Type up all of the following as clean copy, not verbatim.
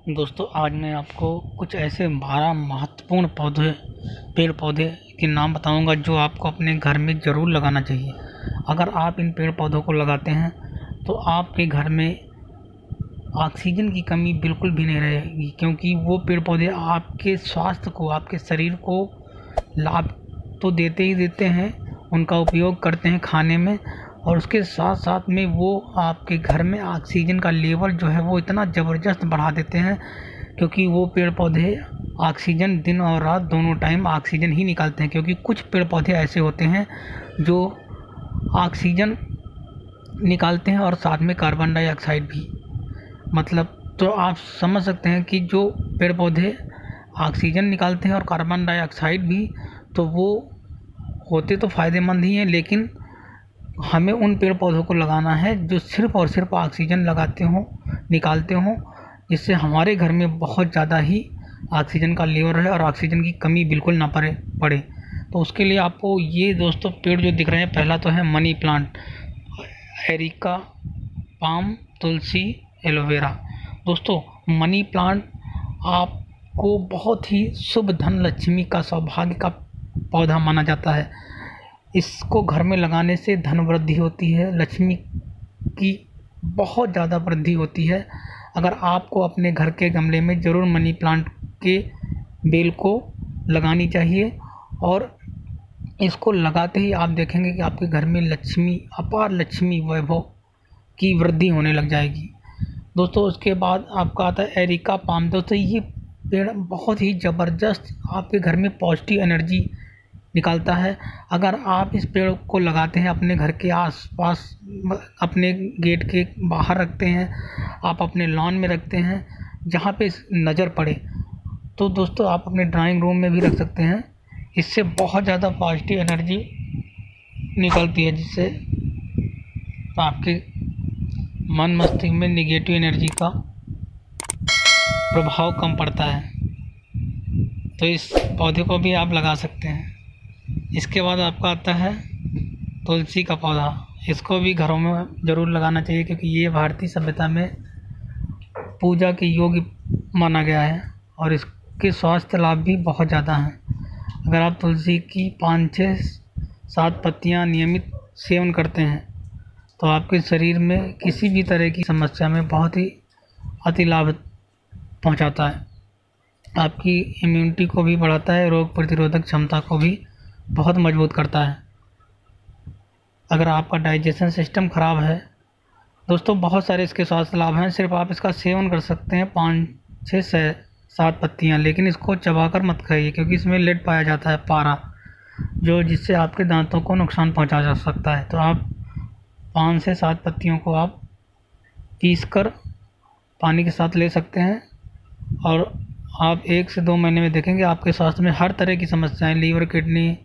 दोस्तों आज मैं आपको कुछ ऐसे 12 महत्वपूर्ण पेड़ पौधे के नाम बताऊंगा जो आपको अपने घर में ज़रूर लगाना चाहिए। अगर आप इन पेड़ पौधों को लगाते हैं तो आपके घर में ऑक्सीजन की कमी बिल्कुल भी नहीं रहेगी, क्योंकि वो पेड़ पौधे आपके स्वास्थ्य को, आपके शरीर को लाभ तो देते ही देते हैं, उनका उपयोग करते हैं खाने में, और उसके साथ साथ में वो आपके घर में ऑक्सीजन का लेवल जो है वो इतना ज़बरदस्त बढ़ा देते हैं, क्योंकि वो पेड़ पौधे ऑक्सीजन दिन और रात दोनों टाइम ऑक्सीजन ही निकालते हैं। क्योंकि कुछ पेड़ पौधे ऐसे होते हैं जो ऑक्सीजन निकालते हैं और साथ में कार्बन डाइऑक्साइड भी, मतलब तो आप समझ सकते हैं कि जो पेड़ पौधे ऑक्सीजन निकालते हैं और कार्बन डाइऑक्साइड भी, तो वो होते तो फ़ायदेमंद ही हैं, लेकिन हमें उन पेड़ पौधों को लगाना है जो सिर्फ़ और सिर्फ ऑक्सीजन निकालते हों, जिससे हमारे घर में बहुत ज़्यादा ही ऑक्सीजन का लेवल रहे और ऑक्सीजन की कमी बिल्कुल ना पड़े। तो उसके लिए आपको ये दोस्तों पेड़ जो दिख रहे हैं, पहला तो है मनी प्लांट, एरिका, पाम, तुलसी, एलोवेरा। दोस्तों मनी प्लांट आपको बहुत ही शुभ धन लक्ष्मी का, सौभाग्य का पौधा माना जाता है। इसको घर में लगाने से धन वृद्धि होती है, लक्ष्मी की बहुत ज़्यादा वृद्धि होती है। अगर आपको अपने घर के गमले में ज़रूर मनी प्लांट के बेल को लगानी चाहिए, और इसको लगाते ही आप देखेंगे कि आपके घर में अपार लक्ष्मी वैभव की वृद्धि होने लग जाएगी। दोस्तों उसके बाद आपका आता है एरिका पाम। दोस्तों ये पेड़ बहुत ही ज़बरदस्त आपके घर में पॉजिटिव एनर्जी निकालता है। अगर आप इस पेड़ को लगाते हैं, अपने घर के आसपास, अपने गेट के बाहर रखते हैं, आप अपने लॉन में रखते हैं जहाँ पे नज़र पड़े, तो दोस्तों आप अपने ड्राइंग रूम में भी रख सकते हैं। इससे बहुत ज़्यादा पॉजिटिव एनर्जी निकलती है, जिससे आपके मन मस्तिष्क में निगेटिव एनर्जी का प्रभाव कम पड़ता है। तो इस पौधे को भी आप लगा सकते हैं। इसके बाद आपका आता है तुलसी का पौधा। इसको भी घरों में ज़रूर लगाना चाहिए, क्योंकि ये भारतीय सभ्यता में पूजा के योग्य माना गया है और इसके स्वास्थ्य लाभ भी बहुत ज़्यादा हैं। अगर आप तुलसी की 5, 6, 7 पत्तियाँ नियमित सेवन करते हैं तो आपके शरीर में किसी भी तरह की समस्या में बहुत ही अति लाभ पहुँचाता है। आपकी इम्यूनिटी को भी बढ़ाता है, रोग प्रतिरोधक क्षमता को भी बहुत मजबूत करता है। अगर आपका डाइजेशन सिस्टम ख़राब है, दोस्तों बहुत सारे इसके स्वास्थ्य लाभ हैं। सिर्फ आप इसका सेवन कर सकते हैं 5, 6, 7 पत्तियाँ, लेकिन इसको चबाकर मत खाइए, क्योंकि इसमें लेड पाया जाता है, पारा, जिससे आपके दांतों को नुकसान पहुंचा जा सकता है। तो आप 5 से 7 पत्तियों को आप पीसकर पानी के साथ ले सकते हैं, और आप 1 से 2 महीने में देखेंगे आपके स्वास्थ्य में हर तरह की समस्याएं, लीवर, किडनी,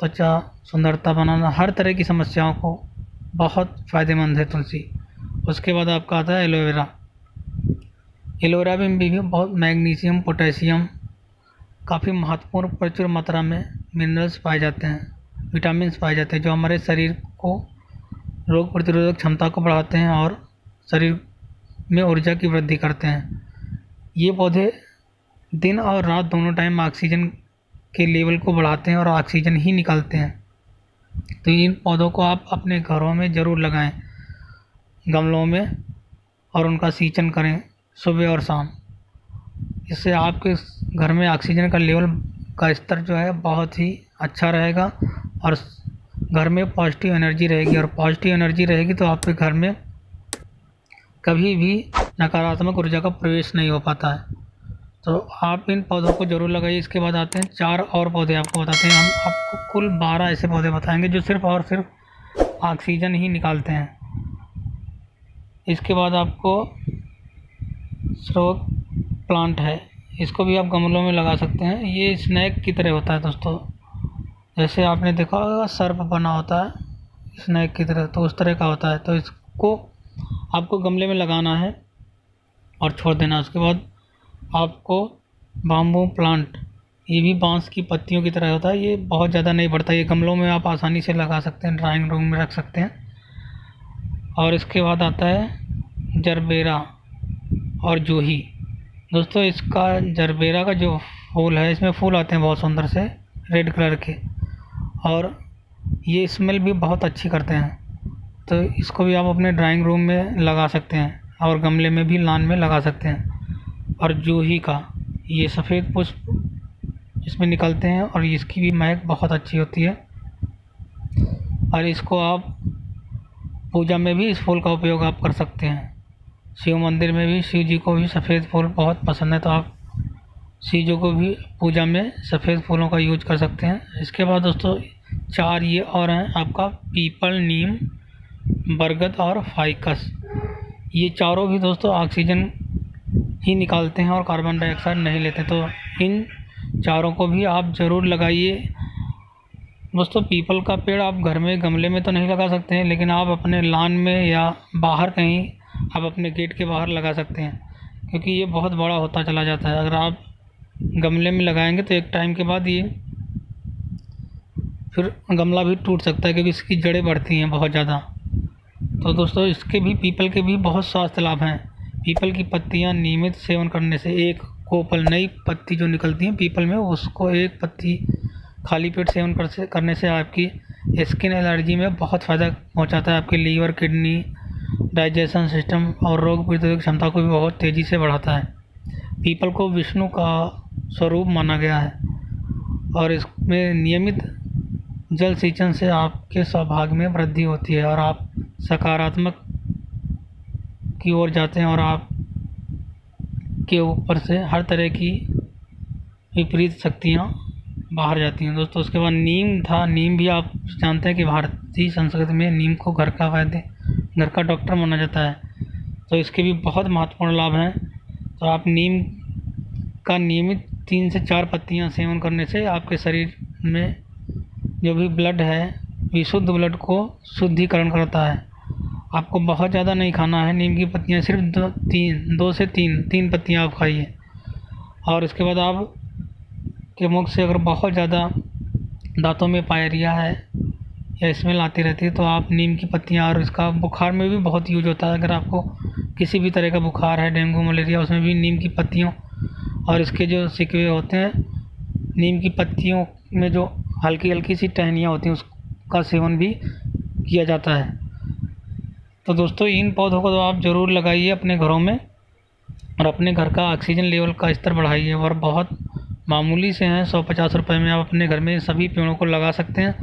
त्वचा, सुंदरता बनाना, हर तरह की समस्याओं को बहुत फ़ायदेमंद है तुलसी। उसके बाद आपका आता है एलोवेरा। एलोवेरा में भी बहुत मैग्नीशियम, पोटेशियम, काफ़ी महत्वपूर्ण प्रचुर मात्रा में मिनरल्स पाए जाते हैं, विटामिन्स पाए जाते हैं, जो हमारे शरीर को रोग प्रतिरोधक क्षमता को बढ़ाते हैं और शरीर में ऊर्जा की वृद्धि करते हैं। ये पौधे दिन और रात दोनों टाइम ऑक्सीजन के लेवल को बढ़ाते हैं और ऑक्सीजन ही निकालते हैं। तो इन पौधों को आप अपने घरों में ज़रूर लगाएं, गमलों में, और उनका सींचन करें सुबह और शाम। इससे आपके घर में ऑक्सीजन का लेवल का स्तर जो है बहुत ही अच्छा रहेगा, और घर में पॉजिटिव एनर्जी रहेगी, और पॉजिटिव एनर्जी रहेगी तो आपके घर में कभी भी नकारात्मक ऊर्जा का प्रवेश नहीं हो पाता है। तो आप इन पौधों को ज़रूर लगाइए। इसके बाद आते हैं 4 और पौधे आपको बताते हैं। हम आपको कुल 12 ऐसे पौधे बताएंगे जो सिर्फ़ और सिर्फ ऑक्सीजन ही निकालते हैं। इसके बाद आपको स्नेक प्लांट है, इसको भी आप गमलों में लगा सकते हैं। ये स्नेक की तरह होता है दोस्तों, जैसे आपने देखा होगा सर्प बना होता है स्नेक की तरह, तो उस तरह का होता है। तो इसको आपको गमले में लगाना है और छोड़ देना। उसके बाद आपको बाम्बू प्लांट, ये भी बांस की पत्तियों की तरह होता है, ये बहुत ज़्यादा नहीं बढ़ता, ये गमलों में आप आसानी से लगा सकते हैं, ड्राइंग रूम में रख सकते हैं। और इसके बाद आता है जरबेरा और जूही, दोस्तों इसका जरबेरा का जो फूल है, इसमें फूल आते हैं बहुत सुंदर से रेड कलर के, और ये स्मेल भी बहुत अच्छी करते हैं। तो इसको भी आप अपने ड्राइंग रूम में लगा सकते हैं और गमले में भी लॉन में लगा सकते हैं। और जूही का ये सफ़ेद पुष्प इसमें निकलते हैं और इसकी भी महक बहुत अच्छी होती है, और इसको आप पूजा में भी इस फूल का उपयोग आप कर सकते हैं। शिव मंदिर में भी शिव जी को भी सफ़ेद फूल बहुत पसंद है, तो आप शिव जी को भी पूजा में सफ़ेद फूलों का यूज कर सकते हैं। इसके बाद दोस्तों 4 ये और हैं आपका पीपल, नीम, बरगद और फाइकस। ये चारों भी दोस्तों ऑक्सीजन ही निकालते हैं और कार्बन डाइऑक्साइड नहीं लेते, तो इन चारों को भी आप ज़रूर लगाइए। दोस्तों पीपल का पेड़ आप घर में गमले में तो नहीं लगा सकते हैं, लेकिन आप अपने लॉन में या बाहर कहीं आप अपने गेट के बाहर लगा सकते हैं, क्योंकि ये बहुत बड़ा होता चला जाता है। अगर आप गमले में लगाएंगे तो एक टाइम के बाद ये फिर गमला भी टूट सकता है, क्योंकि इसकी जड़ें बढ़ती हैं बहुत ज़्यादा। तो दोस्तों इसके भी, पीपल के भी बहुत स्वास्थ्य लाभ हैं। पीपल की पत्तियां नियमित सेवन करने से, एक कोपल नई पत्ती जो निकलती है पीपल में, उसको एक पत्ती खाली पेट सेवन करने से आपकी स्किन एलर्जी में बहुत फ़ायदा पहुंचाता है। आपके लीवर, किडनी, डाइजेशन सिस्टम और रोग प्रतिरोधक क्षमता को भी बहुत तेज़ी से बढ़ाता है। पीपल को विष्णु का स्वरूप माना गया है, और इसमें नियमित जल सिंचन से आपके सौभाग्य में वृद्धि होती है और आप सकारात्मक की ओर जाते हैं, और आप के ऊपर से हर तरह की विपरीत शक्तियाँ बाहर जाती हैं। दोस्तों उसके बाद नीम था। नीम भी आप जानते हैं कि भारतीय संस्कृति में नीम को घर का वैद्य, घर का डॉक्टर माना जाता है, तो इसके भी बहुत महत्वपूर्ण लाभ हैं। तो आप नीम का नियमित 3 से 4 पत्तियां सेवन करने से आपके शरीर में जो भी ब्लड है, विशुद्ध ब्लड को शुद्धिकरण करता है। आपको बहुत ज़्यादा नहीं खाना है, नीम की पत्तियां सिर्फ 2 से 3 पत्तियां आप खाइए। और इसके बाद आप के मुख से अगर बहुत ज़्यादा दांतों में पायरिया है या स्मेल आती रहती है, तो आप नीम की पत्तियां, और इसका बुखार में भी बहुत यूज होता है। अगर आपको किसी भी तरह का बुखार है, डेंगू, मलेरिया, उसमें भी नीम की पत्तियों और इसके जो सिकवे होते हैं, नीम की पत्तियों में जो हल्की हल्की सी टहनियाँ होती हैं, उसका सेवन भी किया जाता है। तो दोस्तों इन पौधों को तो आप ज़रूर लगाइए अपने घरों में, और अपने घर का ऑक्सीजन लेवल का स्तर बढ़ाइए। और बहुत मामूली से हैं, 150 रुपये में आप अपने घर में सभी पेड़ों को लगा सकते हैं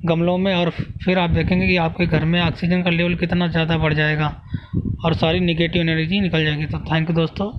गमलों में, और फिर आप देखेंगे कि आपके घर में ऑक्सीजन का लेवल कितना ज़्यादा बढ़ जाएगा और सारी नेगेटिव एनर्जी निकल जाएगी। तो थैंक यू दोस्तों।